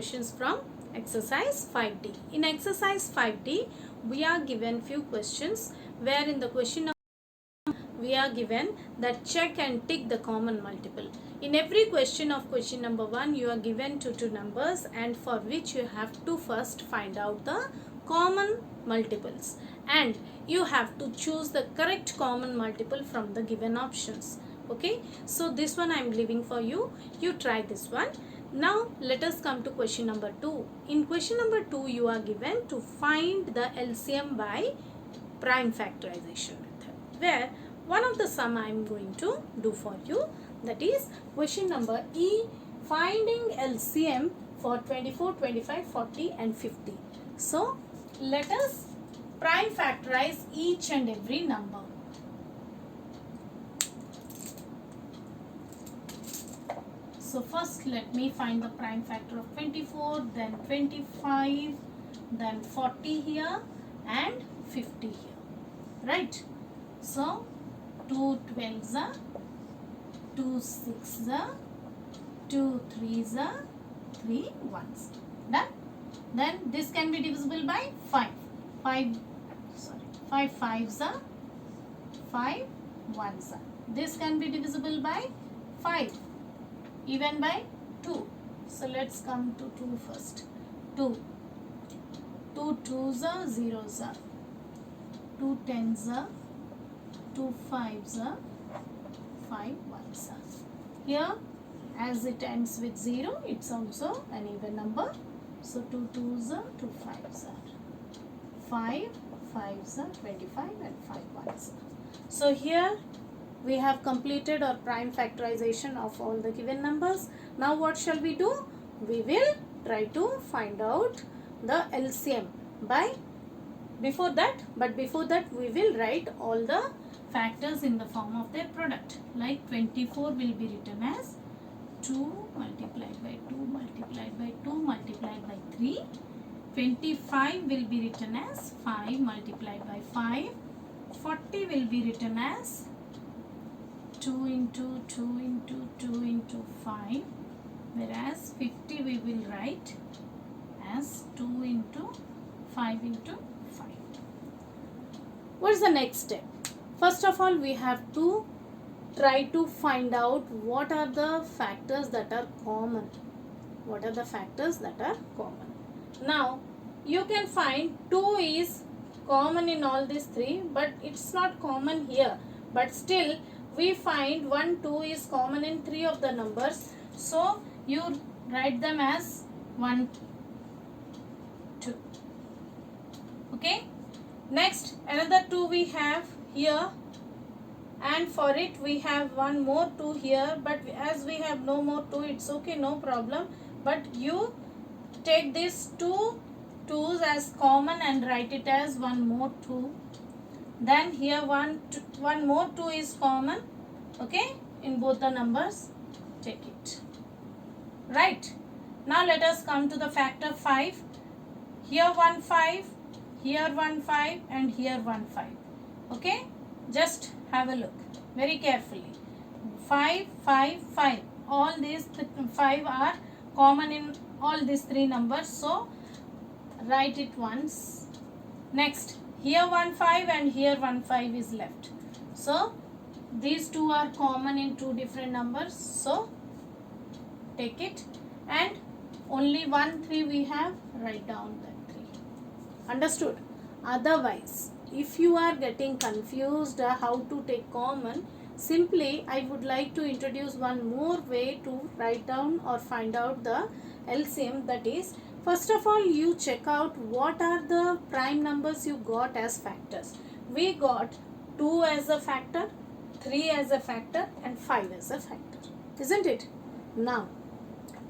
questions from exercise 5D. In exercise 5D, we are given few questions where in the question we are given that check and tick the common multiple. In every question of question number 1, you are given two numbers, and for which you have to first find out the common multiples, and you have to choose the correct common multiple from the given options. Okay, so this one I am leaving for you. You try this one. Now let us come to question number 2. In question number 2, you are given to find the LCM by prime factorization method, where one of the sum I am going to do for you, that is question number E, finding LCM for 24, 25, 40 and 50. So let us prime factorize each and every number. So first let me find the prime factor of 24, then 25, then 40 here and 50 here, right? So 2 12s are, 2 6s are, 2 3s are, 3 1s. Done? Then this can be divisible by 5. 5 5s are, 5 1s are. This can be divisible by 5, even by 2. So let's come to 2 first. 2 2s are, 0s are, 2 10s are, 2 5s are, 5 1s are. Here, as it ends with 0, it's also an even number. So 2 2s are, 2 5s are, 5 5s are, 25 and 5 1s are. So here we have completed our prime factorization of all the given numbers. Now what shall we do? We will try to find out the LCM by before that we will write all the factors in the form of their product. Like 24 will be written as 2 multiplied by 2 multiplied by 2 multiplied by 3. 25 will be written as 5 multiplied by 5. 40 will be written as 2 into 2 into 2 into 5. Whereas 50 we will write as 2 into 5 into 5. What is the next step? First of all, we have to try to find out what are the factors that are common. What are the factors that are common? Now, you can find 2 is common in all these 3, but it's not common here. But still, we find 1, 2 is common in 3 of the numbers. So, you write them as 1, 2. Okay? Next, another 2 we have here, and for it we have one more 2 here, but as we have no more 2, it's okay, no problem. But you take these 2 2's as common and write it as one more 2. Then here one more 2 is common, okay, in both the numbers. Take it. Right. Now let us come to the factor 5. Here 1 5, here 1 5 and here 1 5. Okay, just have a look very carefully. 5 5 5, all these 5 are common in all these 3 numbers, so write it once. Next, here 1 5 and here 1 5 is left, so these 2 are common in 2 different numbers, so take it. And only 1 3 we have, write down that 3. Understood? Otherwise, if you are getting confused how to take common, simply I would like to introduce one more way to write down or find out the LCM. That is, first of all, you check out what are the prime numbers you got as factors. We got 2 as a factor, 3 as a factor and 5 as a factor, isn't it? Now,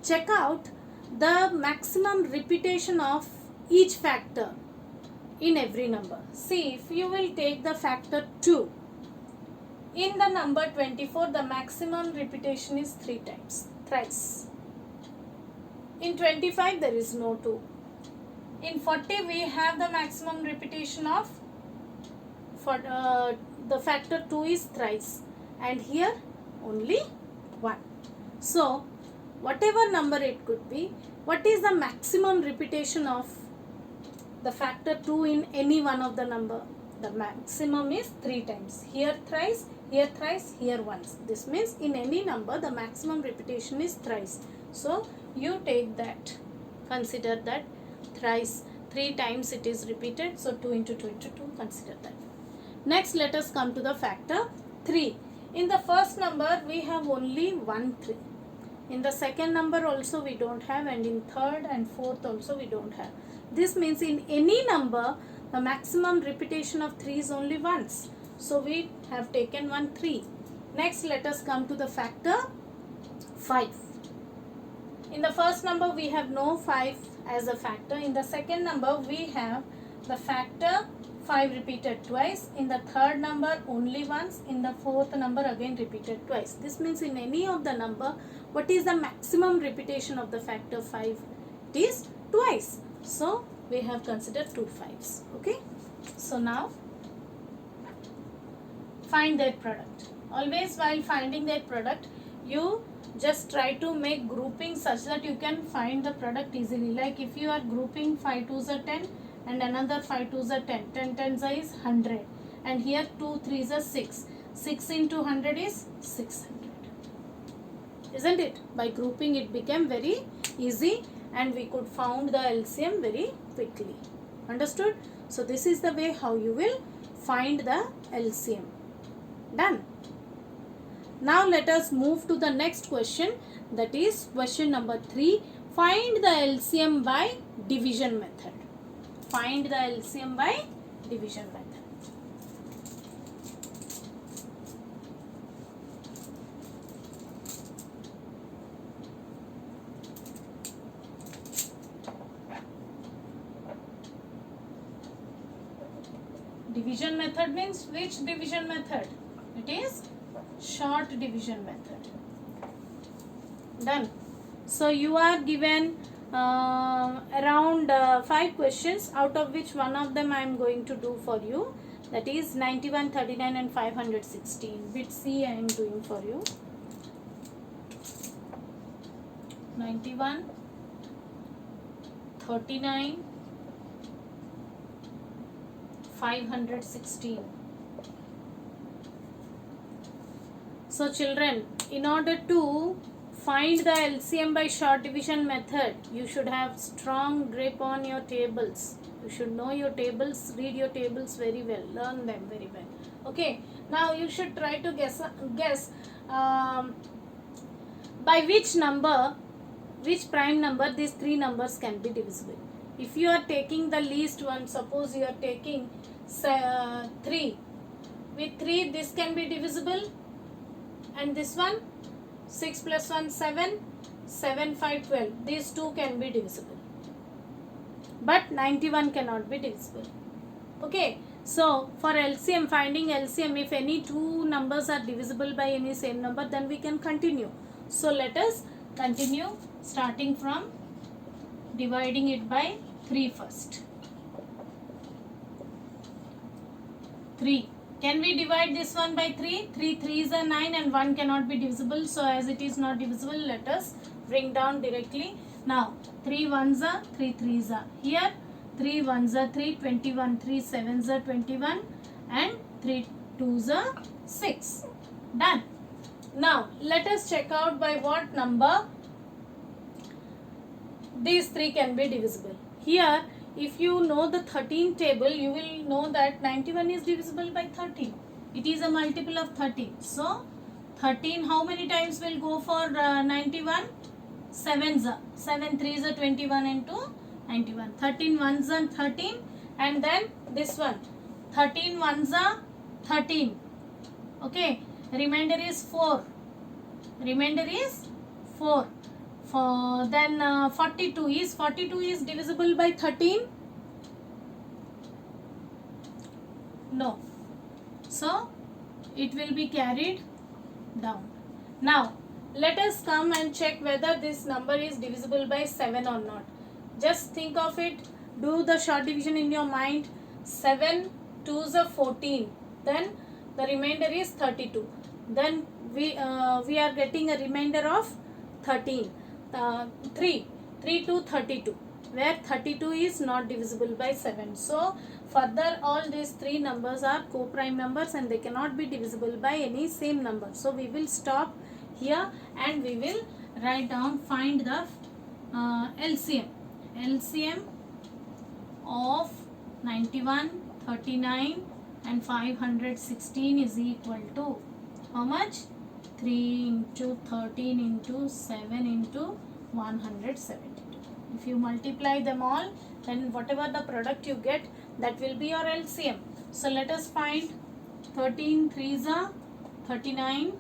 check out the maximum repetition of each factor in every number. See, if you will take the factor 2, in the number 24, the maximum repetition is 3 times, thrice. In 25, there is no 2. In 40, we have the maximum repetition of, for the factor 2 is thrice, and here only 1. So, whatever number it could be, what is the maximum repetition of the factor 2 in any one of the number? The maximum is 3 times. Here thrice, here once. This means in any number the maximum repetition is thrice. So you take that, consider that thrice, 3 times it is repeated. So 2 into 2 into 2, consider that. Next, let us come to the factor 3. In the first number we have only 1 3. In the second number also we don't have, and in third and fourth also we don't have. This means in any number the maximum repetition of 3 is only once. So we have taken 1 3. Next, let us come to the factor 5. In the first number we have no 5 as a factor. In the second number we have the factor 5 repeated twice. In the third number only once. In the fourth number again repeated twice. This means in any of the number, what is the maximum repetition of the factor 5? It is twice. So we have considered 2 5s. Okay. So now find their product. Always while finding their product, you just try to make grouping such that you can find the product easily. Like if you are grouping 5 2s are 10 and another 5 2s are 10. 10 10s is 100. And here 2 3s are 6. 6 into 100 is 600. Isn't it? By grouping it became very easy and we could found the LCM very quickly. Understood? So this is the way how you will find the LCM. Done. Now let us move to the next question, that is question number 3. Find the LCM by division method. Find the LCM by division method. Division method means which division method? It is short division method. Done. So you are given around 5 questions, out of which one of them I am going to do for you. That is 91, 39 and 516. Bit C I am doing for you. 91, 39, 516. So children, in order to find the LCM by short division method, you should have strong grip on your tables. You should know your tables, read your tables very well, learn them very well. Okay, now you should try to guess by which number, which prime number these 3 numbers can be divisible. If you are taking the least one, suppose you are taking 3. With 3 this can be divisible, and this one 6 plus 1 7, 7 5 12. These 2 can be divisible, but 91 cannot be divisible. Okay, so for LCM, finding LCM, if any 2 numbers are divisible by any same number, then we can continue. So let us continue, starting from dividing it by 3 first. 3. Can we divide this one by 3? 3 3s are 9 and 1 cannot be divisible. So as it is not divisible, let us bring down directly. Now 3 1s are 3 3s are. Here 3 1s are 3, 21, 3 7s are 21 and 3 2s are 6. Done. Now let us check out by what number these 3 can be divisible. Here, if you know the 13 table, you will know that 91 is divisible by 13. It is a multiple of 13. So 13, how many times will go for 91? 7s are. 7 3s are 21 into 91. 13 1s are 13, and then this one 13 1s are 13. Okay, remainder is 4. Remainder is 4. For then 42 is divisible by 13? No. So it will be carried down. Now let us come and check whether this number is divisible by 7 or not. Just think of it. Do the short division in your mind. 7 2s are 14. Then the remainder is 32. Then we are getting a remainder of 13. 3. 3 to 32, where 32 is not divisible by 7. So further all these three numbers are co-prime numbers and they cannot be divisible by any same number. So we will stop here and we will write down, find the LCM. LCM of 91, 39 and 516 is equal to how much? 3 into 13 into 7 into 172. If you multiply them all, then whatever the product you get, that will be your LCM. So let us find 13 3s are 39,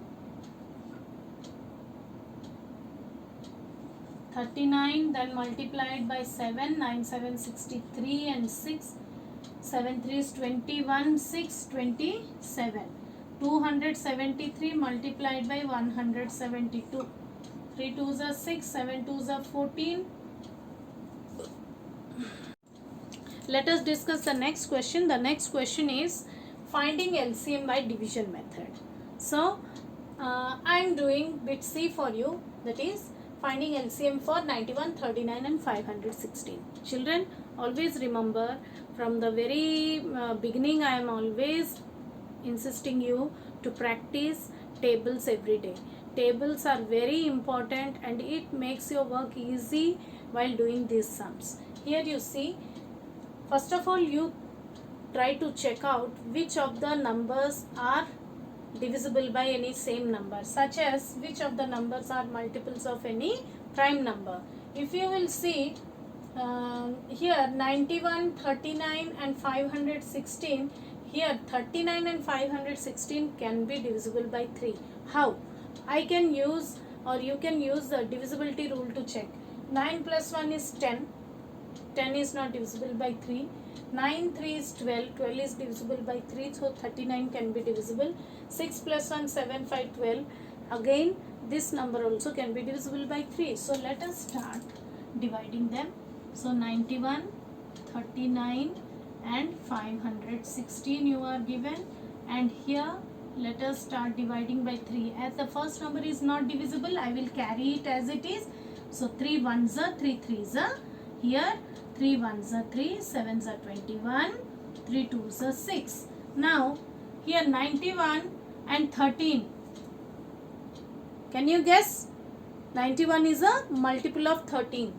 39 then multiplied by 7, 9 7 63 and 6, 7 3 is 21, 6 27. 273 multiplied by 172. 3 2s are 6, 7 2s are 14. Let us discuss the next question. The next question is finding LCM by division method. So I am doing bit C for you, that is finding LCM for 91, 39 and 516. Children, always remember, from the very beginning I am always insisting you to practice tables every day. Tables are very important and it makes your work easy while doing these sums. Here you see, first of all you try to check out which of the numbers are divisible by any same number, such as which of the numbers are multiples of any prime number. If you will see here 91, 39 and 516, here 39 and 516 can be divisible by 3. How? I can use, or you can use the divisibility rule to check. 9 plus 1 is 10. 10 is not divisible by 3. 9 3 is 12. 12 is divisible by 3. So 39 can be divisible. 6 plus 1 7 5 12. Again this number also can be divisible by 3. So let us start dividing them. So 91, 39 and 516 you are given, and here let us start dividing by 3. As the first number is not divisible, I will carry it as it is. So 3 1s are 3 3s are. Here 3 1s are 3, 7s are 21, 3 2s are 6. Now here 91 and 13. Can you guess? 91 is a multiple of 13.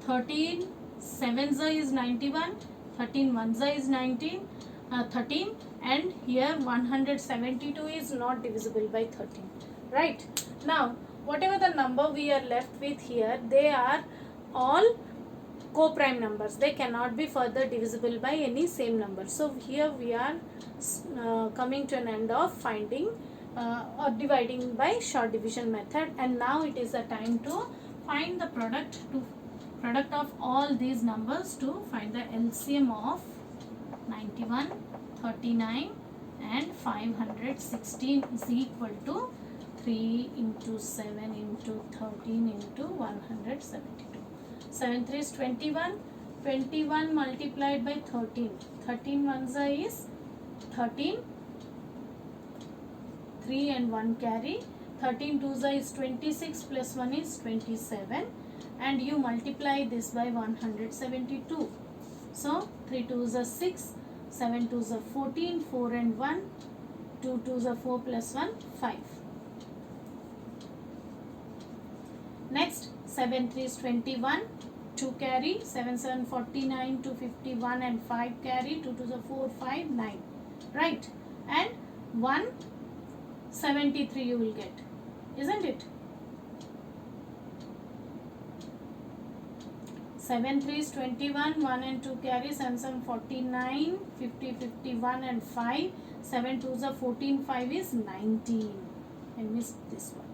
13 7s is 91, 13 1s is 13, and here 172 is not divisible by 13. Right? Now whatever the number we are left with here, they are all co-prime numbers. They cannot be further divisible by any same number. So here we are coming to an end of finding or dividing by short division method, and now it is the time to find the product of all these numbers to find the LCM of 91, 39 and 516 is equal to 3 into 7 into 13 into 172. 7 3 is 21. 21 multiplied by 13. 13 1s is 13. 3 and 1 carry. 13 2s is 26 plus 1 is 27. And you multiply this by 172. So 3 2s are 6. 7 2s are 14. 4 and 1. 2 2s are 4 plus 1 5. Next 7 3 is 21. 2 carry. 7 7 49. 2 51 and 5 carry. 2 2s are 4 5 9. Right? And 1 73 you will get. Isn't it? 7 3 is 21, 1 and 2 carry, 7 7 49, 50 51 and 5, 7 2s are 14, 5 is 19. I missed this one.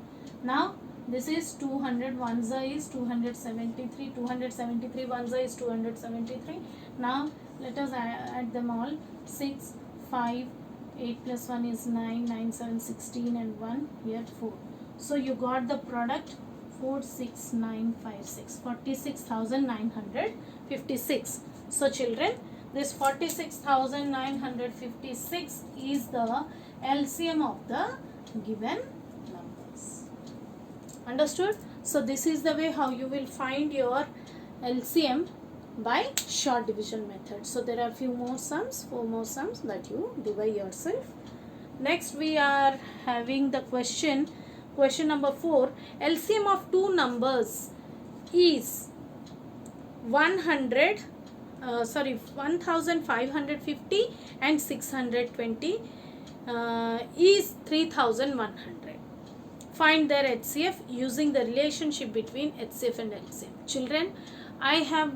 Now this is 200, 1s is 273, 273 1s is 273. Now let us add them all. 6, 5, 8 plus 1 is 9, 9 7 16 and 1 here 4. So you got the product 46956, 46,956. So children, this 46,956 is the LCM of the given numbers. Understood? So this is the way how you will find your LCM by short division method. So there are few more sums, 4 more sums that you divide yourself. Next we are having the question number 4. LCM of two numbers is 1550 and 620 is 3100. Find their HCF using the relationship between HCF and LCM. Children, I have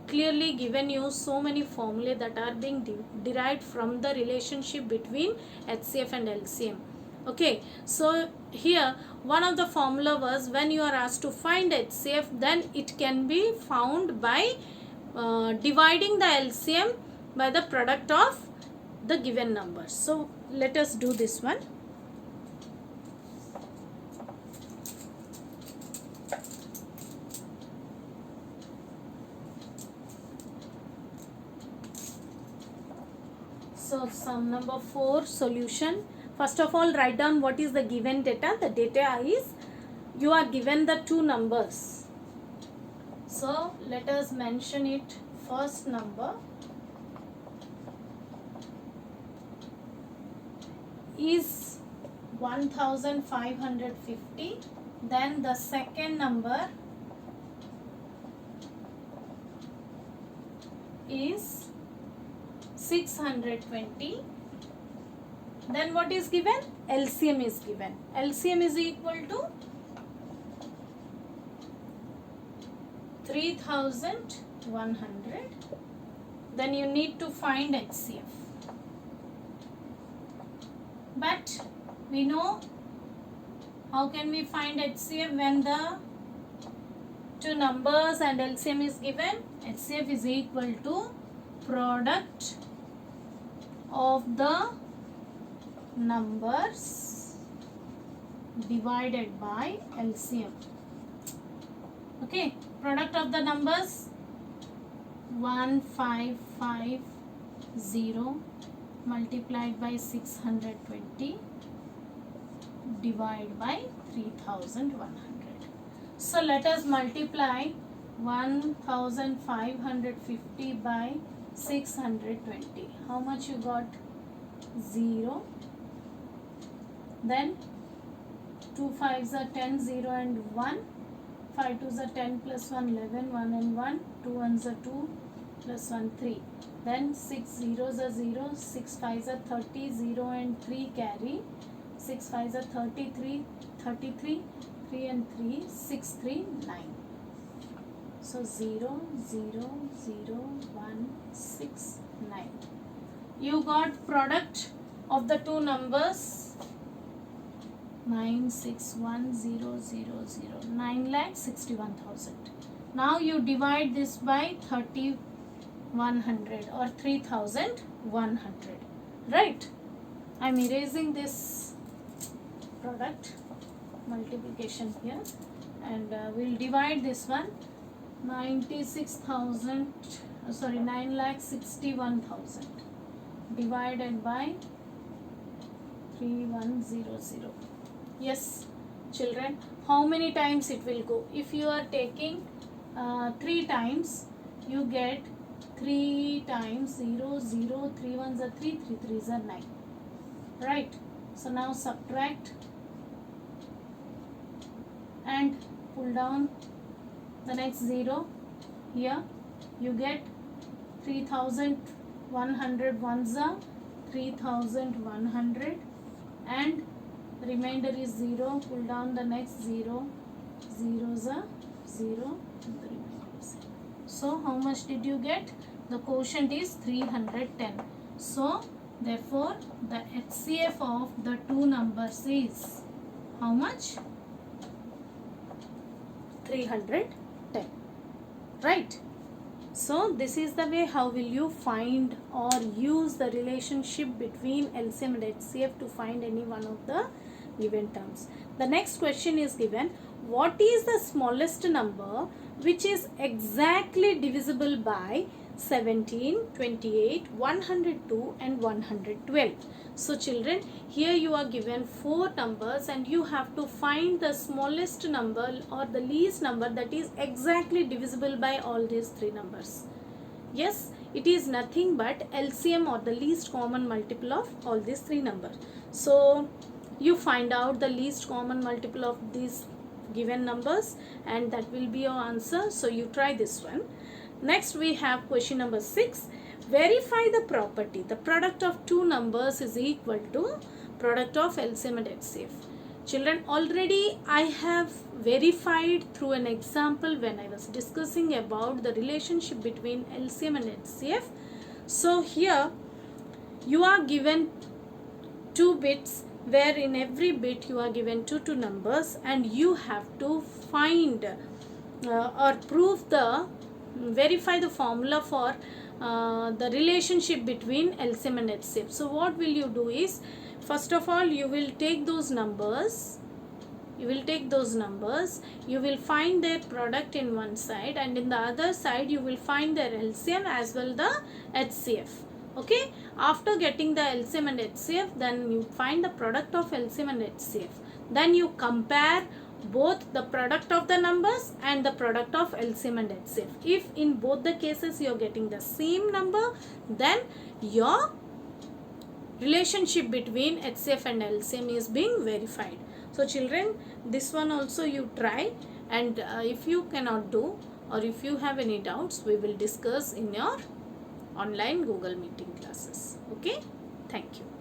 clearly given you so many formulae that are being derived from the relationship between HCF and LCM. Okay, so here one of the formula was, when you are asked to find HCF, then it can be found by dividing the LCM by the product of the given numbers. So let us do this one. So sum number 4, solution. First of all, write down what is the given data. The data is, you are given the two numbers. So let us mention it. First number is 1550. Then the second number is 620. Then what is given? LCM is given. LCM is equal to 3100. Then you need to find HCF. But we know how can we find HCF when the two numbers and LCM is given? HCF is equal to product of the numbers divided by LCM. Okay, product of the numbers 1550 multiplied by 620 divided by 3100. So let us multiply 1550 by 620. How much you got? 0. Then 2 5s are 10, 0 and 1. 5 2s are 10 plus 1, 11, 1 and 1. 2 1s are 2 plus 1, 3. Then 6 zeros are 0, 6 5s are 30, 0 and 3 carry. 6 5s are 33, 33, 3 and 3, 6, 3, 9. So 0, 0, 0, 1, 6, 9. You got product of the two numbers 961,000, 9,61,000. Now you divide this by 3,100 or 3,100. Right? I am erasing this product multiplication here, and we'll divide this one 9,61,000 divided by 3100. Yes, children, how many times it will go? If you are taking 3 times, you get 3 times 0, 0, 3 1s are 3, 3 3s are 9. Right? So now subtract and pull down the next 0. Here you get 3,100 ones are 3,100, and the remainder is 0. Pull down the next 0. Zeros are 0. And the remainder is 0. So how much did you get? The quotient is 310. So therefore the HCF of the two numbers is how much? 310. Right? So this is the way how will you find or use the relationship between LCM and HCF to find any one of the given terms. The next question is given, what is the smallest number which is exactly divisible by 17, 28, 102 and 112. So children, here you are given 4 numbers and you have to find the smallest number or the least number that is exactly divisible by all these 3 numbers. Yes, it is nothing but LCM or the least common multiple of all these 3 numbers. So you find out the least common multiple of these given numbers and that will be your answer. So you try this one. Next we have question number 6. Verify the property. The product of 2 numbers is equal to product of LCM and HCF. Children, already I have verified through an example when I was discussing about the relationship between LCM and HCF. So here you are given 2 bits, where in every bit you are given 2 numbers and you have to find or prove the verify the formula for the relationship between LCM and HCF. So what will you do is, first of all you will take those numbers, you will find their product in one side and in the other side you will find their LCM as well the HCF. Okay, after getting the LCM and HCF, then you find the product of LCM and HCF. Then you compare both the product of the numbers and the product of LCM and HCF. If in both the cases you are getting the same number, then your relationship between HCF and LCM is being verified. So children, this one also you try, and if you cannot do or if you have any doubts, we will discuss in your online Google Meeting classes. Okay, thank you.